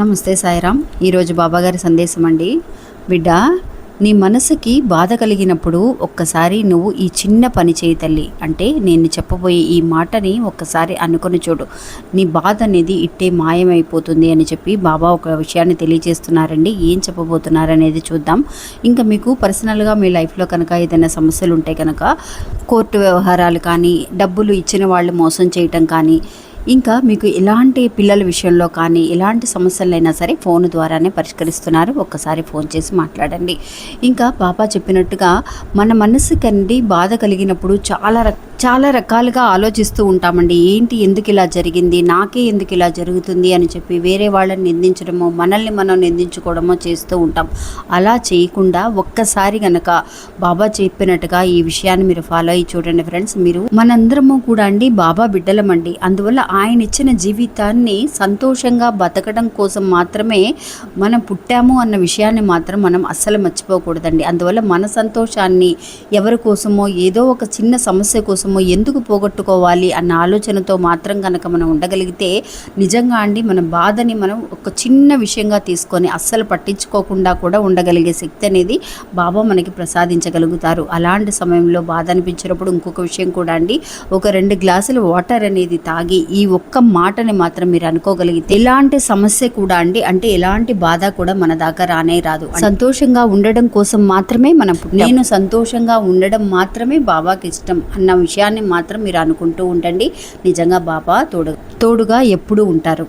నమస్తే సాయిరామ్. ఈరోజు బాబాగారి సందేశం అండి. బిడ్డ, నీ మనసుకి బాధ కలిగినప్పుడు ఒక్కసారి నువ్వు ఈ చిన్న పని చేయి తల్లి. అంటే నేను చెప్పబోయే ఈ మాటని ఒక్కసారి అనుకొని చూడు, నీ బాధ అనేది ఇట్టే మాయమైపోతుంది అని చెప్పి బాబా ఒక విషయాన్ని తెలియజేస్తున్నారండి. ఏం చెప్పబోతున్నారనేది చూద్దాం. ఇంకా మీకు పర్సనల్గా మీ లైఫ్లో కనుక ఏదైనా సమస్యలు ఉంటే కనుక కోర్టు వ్యవహారాలు కానీ, డబ్బులు ఇచ్చిన వాళ్ళు మోసం చేయటం కానీ, ఇంకా మీకు ఎలాంటి పిల్లల విషయంలో కానీ ఎలాంటి సమస్యలైనా సరే ఫోన్ ద్వారానే పరిష్కరిస్తున్నారు. ఒక్కసారి ఫోన్ చేసి మాట్లాడండి. ఇంకా బాబా చెప్పినట్టుగా మన మనసుకండి బాధ కలిగినప్పుడు చాలా రకాలుగా ఆలోచిస్తూ ఉంటామండి. ఏంటి, ఎందుకు ఇలా జరిగింది, నాకే ఎందుకు ఇలా జరుగుతుంది అని చెప్పి వేరే వాళ్ళని నిందించడమో, మనల్ని మనం నిందించుకోవడమో చేస్తూ ఉంటాం. అలా చేయకుండా ఒక్కసారి గనక బాబా చెప్పినట్టుగా ఈ విషయాన్ని మీరు ఫాలో అయ్యి చూడండి ఫ్రెండ్స్. మీరు మనందరము కూడా అండి బాబా బిడ్డలమండి. అందువల్ల ఆయన ఇచ్చిన జీవితాన్ని సంతోషంగా బతకడం కోసం మాత్రమే మనం పుట్టాము అన్న విషయాన్ని మాత్రం మనం అస్సలు మర్చిపోకూడదండి. అందువల్ల మన సంతోషాన్ని ఎవరి కోసమో, ఏదో ఒక చిన్న సమస్య కోసమో ఎందుకు పోగొట్టుకోవాలి అన్న ఆలోచనతో మాత్రం కనుక మనం ఉండగలిగితే నిజంగా అండి మన బాధని మనం ఒక చిన్న విషయంగా తీసుకొని అస్సలు పట్టించుకోకుండా కూడా ఉండగలిగే శక్తి అనేది బాబా మనకి ప్రసాదించగలుగుతారు. అలాంటి సమయంలో బాధ అనిపించినప్పుడు ఇంకొక విషయం కూడా అండి, ఒక 2 గ్లాసులు వాటర్ అనేది తాగి ఈ ఒక్క మాటని మాత్రం మీరు అనుకోగలిగితే ఎలాంటి సమస్య కూడా అండి, అంటే ఎలాంటి బాధ కూడా మన దాకా రానే రాదు. సంతోషంగా ఉండడం కోసం మాత్రమే నేను సంతోషంగా ఉండడం మాత్రమే బాబాకి ఇష్టం అన్న విషయాన్ని మాత్రం మీరు అనుకుంటూ ఉండండి. నిజంగా బాబా తోడుగా ఎప్పుడూ ఉంటారు.